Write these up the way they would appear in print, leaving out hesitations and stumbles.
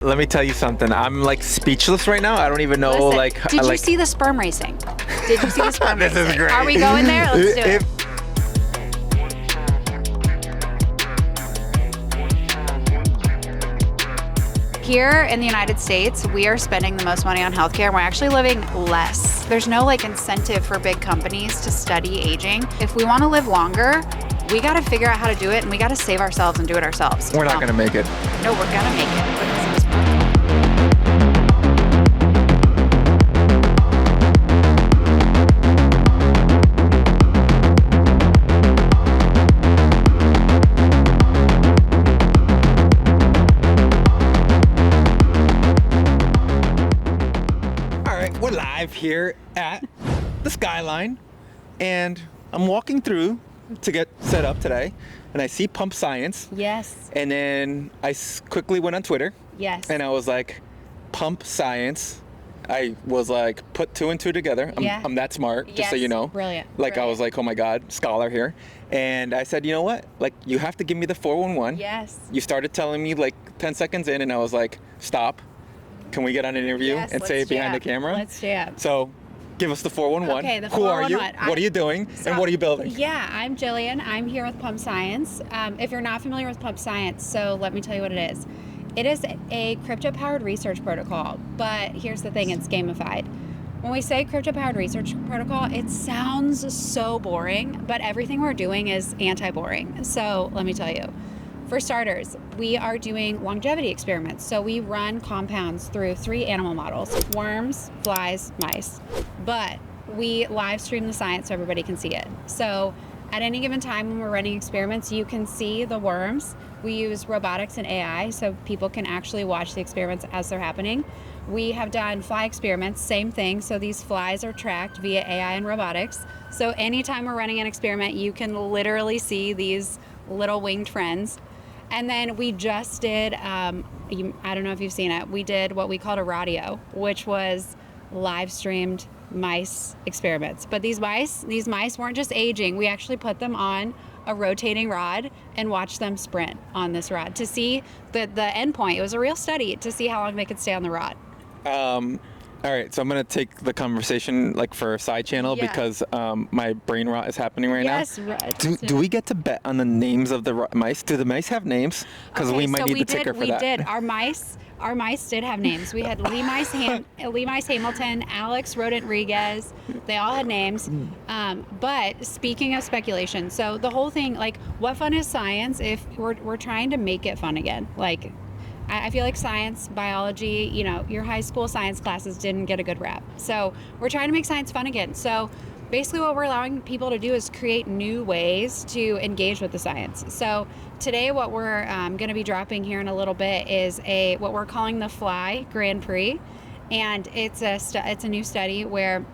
Let me tell you something. I'm like speechless right now. I don't even know. Listen, did you see the sperm racing? Did you see the sperm This racing? is great. Are we going there? Let's do it. Here in the United States, we are spending the most money on healthcare, and we're actually living less. There's no incentive for big companies to study aging. If we want to live longer, we got to figure out how to do it, and we got to save ourselves and do it ourselves. We're not going to make it. No, we're going to make it. We're live here at the Skyline, and I'm walking through to get set up today, and I see Pump Science. Yes. And then I quickly went on Twitter. Yes. And I was like, Pump Science. I was like, put two and two together. I'm that smart, just so you know. Brilliant. I was like, oh my God, scholar here. And I said, you know what? You have to give me the 411. Yes. You started telling me 10 seconds in, and I was like, stop. Can we get on an interview and say it behind the camera? Let's jam. So give us the 411. Okay, the 411. Who are you? What are you doing? And what are you building? Yeah, I'm Jillian. I'm here with Pump Science. If you're not familiar with Pump Science, so let me tell you what it is. It is a crypto-powered research protocol, but here's the thing, it's gamified. When we say crypto-powered research protocol, it sounds so boring, but everything we're doing is anti-boring. So let me tell you. For starters, we are doing longevity experiments. So we run compounds through 3 animal models: worms, flies, mice. But we live stream the science so everybody can see it. So at any given time when we're running experiments, you can see the worms. We use robotics and AI so people can actually watch the experiments as they're happening. We have done fly experiments, same thing. So these flies are tracked via AI and robotics. So anytime we're running an experiment, you can literally see these little winged friends. And then we just did, I don't know if you've seen it, we did what we called a rodeo, which was live streamed mice experiments. But these mice weren't just aging. We actually put them on a rotating rod and watched them sprint on this rod to see the end point. It was a real study to see how long they could stay on the rod. All right, so I'm going to take the conversation for a side channel because my brain rot is happening right now. Yes. Do we get to bet on the names of the mice? Do the mice have names? Because we might need the ticker for that. We did. Our mice did have names. We had Leice Hamilton, Alex Rodentriguez. They all had names. But speaking of speculation, so the whole thing, what fun is science if we're trying to make it fun again? I feel like science, biology, your high school science classes didn't get a good rap. So we're trying to make science fun again. So basically what we're allowing people to do is create new ways to engage with the science. So today what we're going to be dropping here in a little bit is what we're calling the Fly Grand Prix. And it's a new study where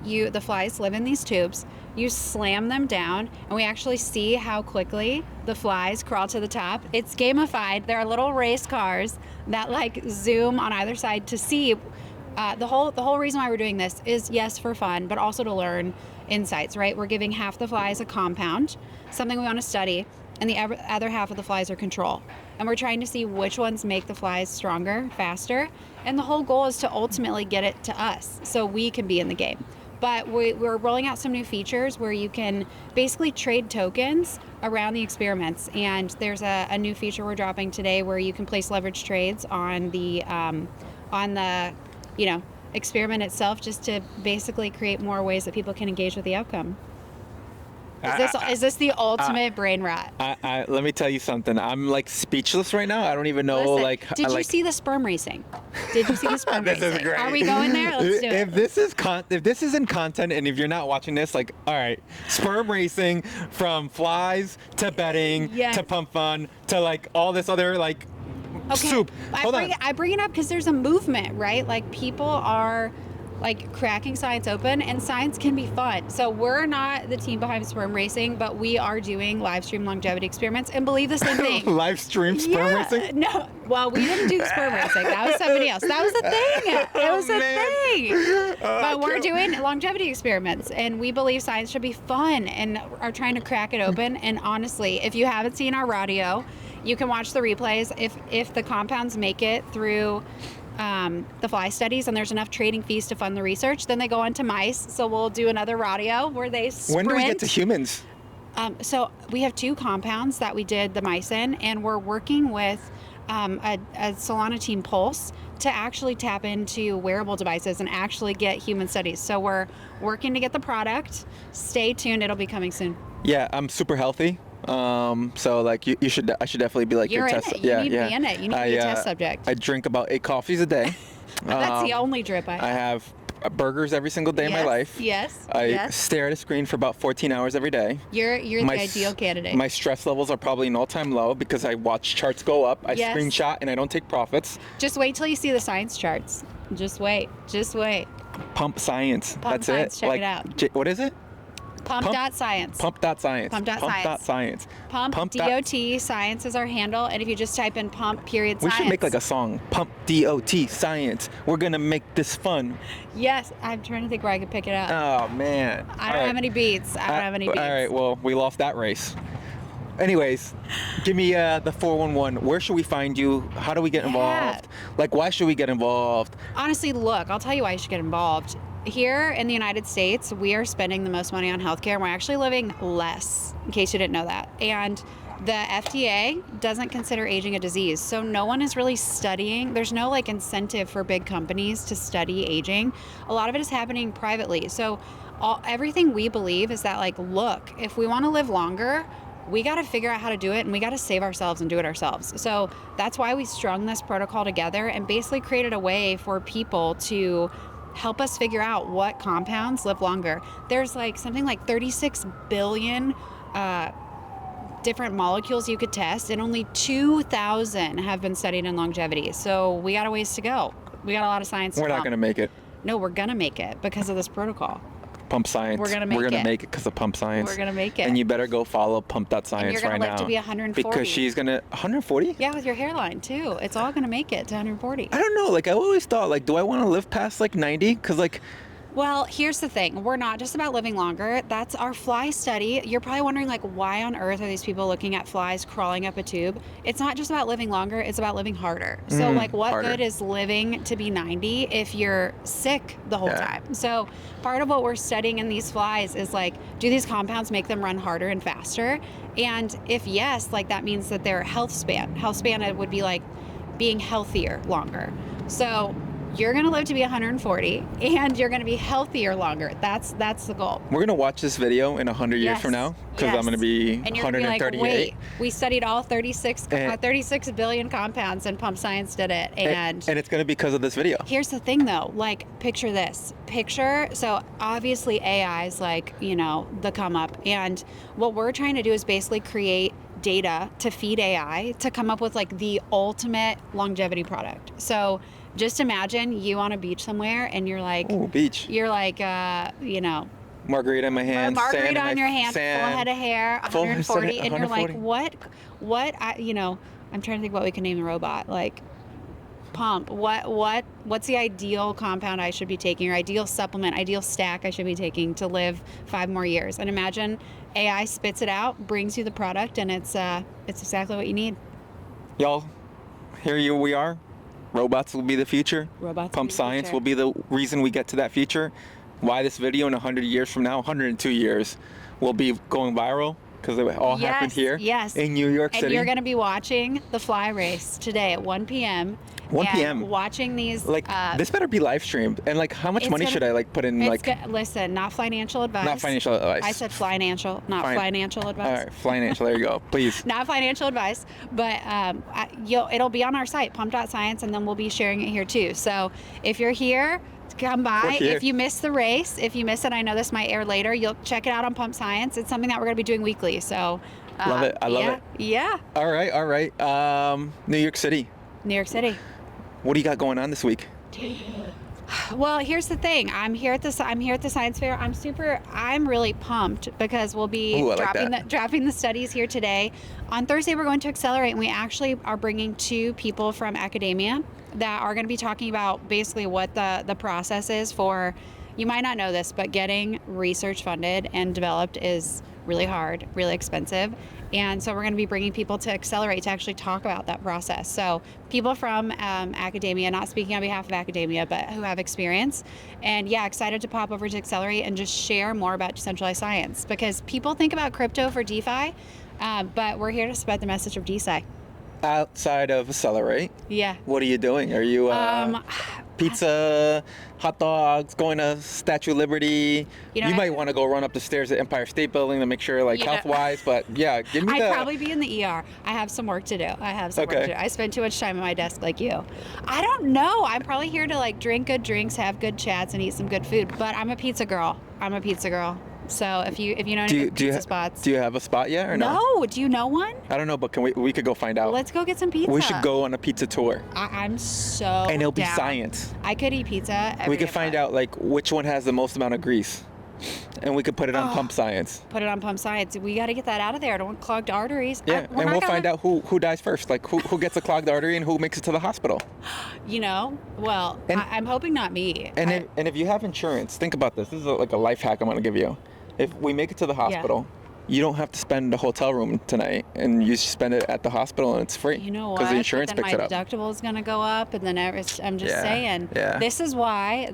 the flies live in these tubes. You slam them down, and we actually see how quickly the flies crawl to the top. It's gamified. There are little race cars that zoom on either side to see. The whole reason why we're doing this is, yes, for fun, but also to learn insights, right? We're giving half the flies a compound, something we want to study, and the other half of the flies are control. And we're trying to see which ones make the flies stronger, faster, and the whole goal is to ultimately get it to us so we can be in the game. But we're rolling out some new features where you can basically trade tokens around the experiments. And there's a new feature we're dropping today where you can place leverage trades on the experiment itself, just to basically create more ways that people can engage with the outcome. Is this the ultimate brain rot? Let me tell you something. I'm speechless right now. I don't even know. Listen, did you see the sperm racing? Did you see the sperm This racing? is great. Are we going there? Let's do it. If this isn't content, and if you're not watching this, all right, sperm racing from flies to betting to pump fun to all this other soup. I bring it up because there's a movement, right? People are cracking science open, and science can be fun. So we're not the team behind sperm racing, but we are doing live stream longevity experiments and believe the same thing. Live stream sperm racing? No, well, we didn't do sperm racing. That was somebody else. That was the thing. It was a thing. But we're doing longevity experiments, and we believe science should be fun and are trying to crack it open. And honestly, if you haven't seen our rodeo, you can watch the replays. If the compounds make it through the fly studies and there's enough trading fees to fund the research, then they go on to mice. So we'll do another rodeo where they sprint. When do we get to humans? So we have 2 compounds that we did the mice in, and we're working with a Solana team Pulse to actually tap into wearable devices and actually get human studies. So we're working to get the product. Stay tuned. It'll be coming soon. Yeah, I'm super healthy. So like I should definitely be like You're your in test. it. You need to be in it. You need to be a test subject. I drink about 8 coffees a day. That's the only drip I have. I have burgers every single day of my life. Yes. I stare at a screen for about 14 hours every day. You're the ideal candidate. My stress levels are probably an all-time low because I watch charts go up. I Yes. screenshot and I don't take profits. Just wait till you see the science charts. Just wait. Pump science. Pump That's science, it. check like, it out. What is it? Pump.science. Pump.science. Pump.science. Pump. Pump.dot science is our handle, and if you just type in pump period We science. should make like a song. Pump DOT science. We're gonna make this fun. Yes, I'm trying to think where I could pick it up. Oh man. I don't have any beats. All right, well, we lost that race. Anyways, give me the 411. Where should we find you? How do we get involved? Like, why should we get involved? Honestly, look, I'll tell you why you should get involved. Here in the United States, we are spending the most money on healthcare, and we're actually living less, in case you didn't know that. And the FDA doesn't consider aging a disease. So no one is really studying. There's no like incentive for big companies to study aging. A lot of it is happening privately. So everything we believe is that like, look, if we want to live longer, we got to figure out how to do it, and we got to save ourselves and do it ourselves. So that's why we strung this protocol together and basically created a way for people to help us figure out what compounds live longer. There's like something like 36 billion different molecules you could test, and only 2,000 have been studied in longevity. So we got a ways to go. We got a lot of science to We're not come. going to make it. No, we're going to make it because of this protocol. Pump science. We're gonna make it because of pump science. We're gonna make it. And you better go follow pump.science right now. And you're gonna live to be 140. Because she's gonna 140? Yeah, with your hairline too. It's all gonna make it to 140. I don't know. Like I always thought, like, do I want to live past like 90? Because like. Well, here's the thing. We're not just about living longer. That's our fly study. You're probably wondering, like, why on earth are these people looking at flies crawling up a tube? It's not just about living longer. It's about living harder. So, like, what harder. good is living to be 90 if you're sick the whole time? So, part of what we're studying in these flies is, like, do these compounds make them run harder and faster? And if yes, like, that means that their health span would be, like, being healthier longer. So, you're going to live to be 140 and you're going to be healthier longer. That's the goal. We're going to watch this video in 100 years from now because I'm going to be and you're 138. Gonna be like, wait, we studied all 36 billion compounds and Pump Science did it. And it's going to be because of this video. Here's the thing though, like picture this. So obviously AI is like, the come up. And what we're trying to do is basically create data to feed AI to come up with like the ultimate longevity product. So just imagine you on a beach somewhere and you're like, ooh, beach. You're like, margarita in my hand, margarita sand on your hand, sand, full head of hair, 140, and you're like, what? I'm trying to think what we can name the robot. Like, pump. What's the ideal compound I should be taking, or ideal supplement, ideal stack I should be taking to live 5 more years? And imagine AI spits it out, brings you the product, and it's exactly what you need. Y'all, here we are. Robots will be the future. Pump science will be the reason we get to that future. Why this video in 100 years from now, 102 years, will be going viral because it all happened here in New York City. And you're going to be watching the fly race today at 1 p.m. 1 p.m. Watching these. Like, this better be live streamed. And like, how much money should I like put in? Listen, not financial advice. Not financial advice. I said financial, not financial advice. All right, financial. There you go. Please. Not financial advice, but it'll be on our site, pump.science, and then we'll be sharing it here too. So if you're here, come by. If you miss the race, if you miss it, I know this might air later, you'll check it out on Pump Science. It's something that we're going to be doing weekly. So love it. I love it. Yeah. All right. New York City. What do you got going on this week? Well, here's the thing. I'm here at the science fair. I'm really pumped because we'll be dropping the studies here today. On Thursday, we're going to Accelerate, and we actually are bringing 2 people from academia that are going to be talking about basically what the process is for. You might not know this, but getting research funded and developed is really hard, really expensive. And so we're going to be bringing people to Accelerate to actually talk about that process. So people from academia, not speaking on behalf of academia, but who have experience. And yeah, excited to pop over to Accelerate and just share more about decentralized science, because people think about crypto for DeFi, but we're here to spread the message of DeSci. Outside of Accelerate, Yeah. what are you doing? Are you pizza, hot dogs, going to Statue of Liberty? You might want to go run up the stairs at Empire State Building to make sure, like, health-wise. But yeah, give me I'd probably be in the ER. I have some work to do. Work to do. I spend too much time at my desk like you. I don't know. I'm probably here to like drink good drinks, have good chats, and eat some good food. But I'm a pizza girl. So if you know any good pizza spots. Do you have a spot yet or no? No. Do you know one? I don't know, but we could go find out. Let's go get some pizza. We should go on a pizza tour. I'm so And it'll be down. science. I could eat pizza every We could day, find but out like which one has the most amount of grease. And we could put it on pump science. Put it on pump science. We got to get that out of there. I don't want clogged arteries. Yeah, and we'll find out who dies first, like who gets a clogged artery and who makes it to the hospital. I'm hoping not me. And if you have insurance, think about this. This is like a life hack I'm going to give you. If we make it to the hospital, you don't have to spend the hotel room tonight, and you spend it at the hospital, and it's free. You know what? Because the insurance picks it up. My deductible is going to go up, and then I'm just saying. Yeah. This is why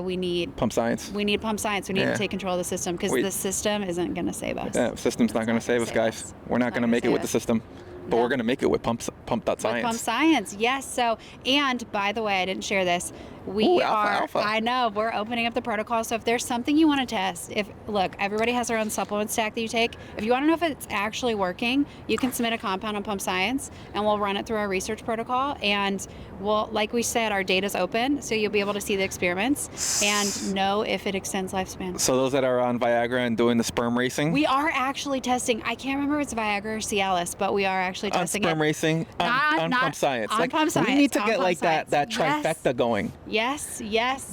we need pump science. We need pump science. We need to take control of the system, because the system isn't going to save us. Yeah, the system's not going to save us, guys. We're not going to make it with the system. But we're going to make it with pump.science. With pump science, yes. So, and by the way, I didn't share this. Alpha. I know, we're opening up the protocol. So if there's something you want to test, look, everybody has their own supplement stack that you take. If you want to know if it's actually working, you can submit a compound on pump science, and we'll run it through our research protocol. And like we said, our data's open, so you'll be able to see the experiments and know if it extends lifespan. So those that are on Viagra and doing the sperm racing? We are actually testing. I can't remember if it's Viagra or Cialis, but we are actually testing sperm racing on pump science. On pump science. We need to get like that trifecta going. Yes.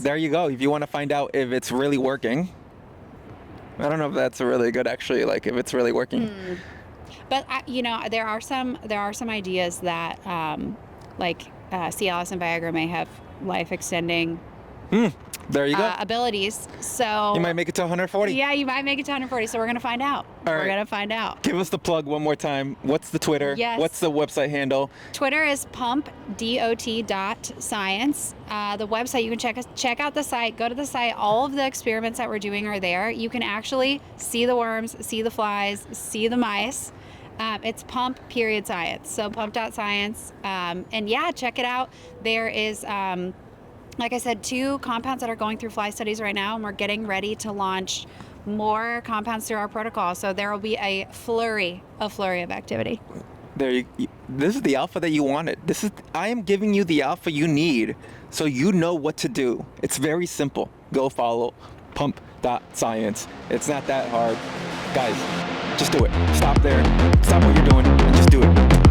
There you go. If you want to find out if it's really working. I don't know if that's really good, actually, like if it's really working. But there are some ideas that Cialis and Viagra may have life extending There you go. Abilities. So you might make it to 140. Yeah, you might make it to 140. So we're gonna find out. We're gonna find out. Give us the plug one more time. What's the Twitter? Yes. What's the website handle? Twitter is pump.dot.science. The website, you can check out the site. Go to the site. All of the experiments that we're doing are there. You can actually see the worms, see the flies, see the mice. It's pump.science. So pump.science. And yeah, check it out. There is like I said, 2 compounds that are going through fly studies right now, and we're getting ready to launch more compounds through our protocol. So there will be a flurry of activity. This is the alpha that you wanted. I am giving you the alpha you need, so you know what to do. It's very simple. Go follow pump.science. It's not that hard. Guys, just do it. Stop there. Stop what you're doing and just do it.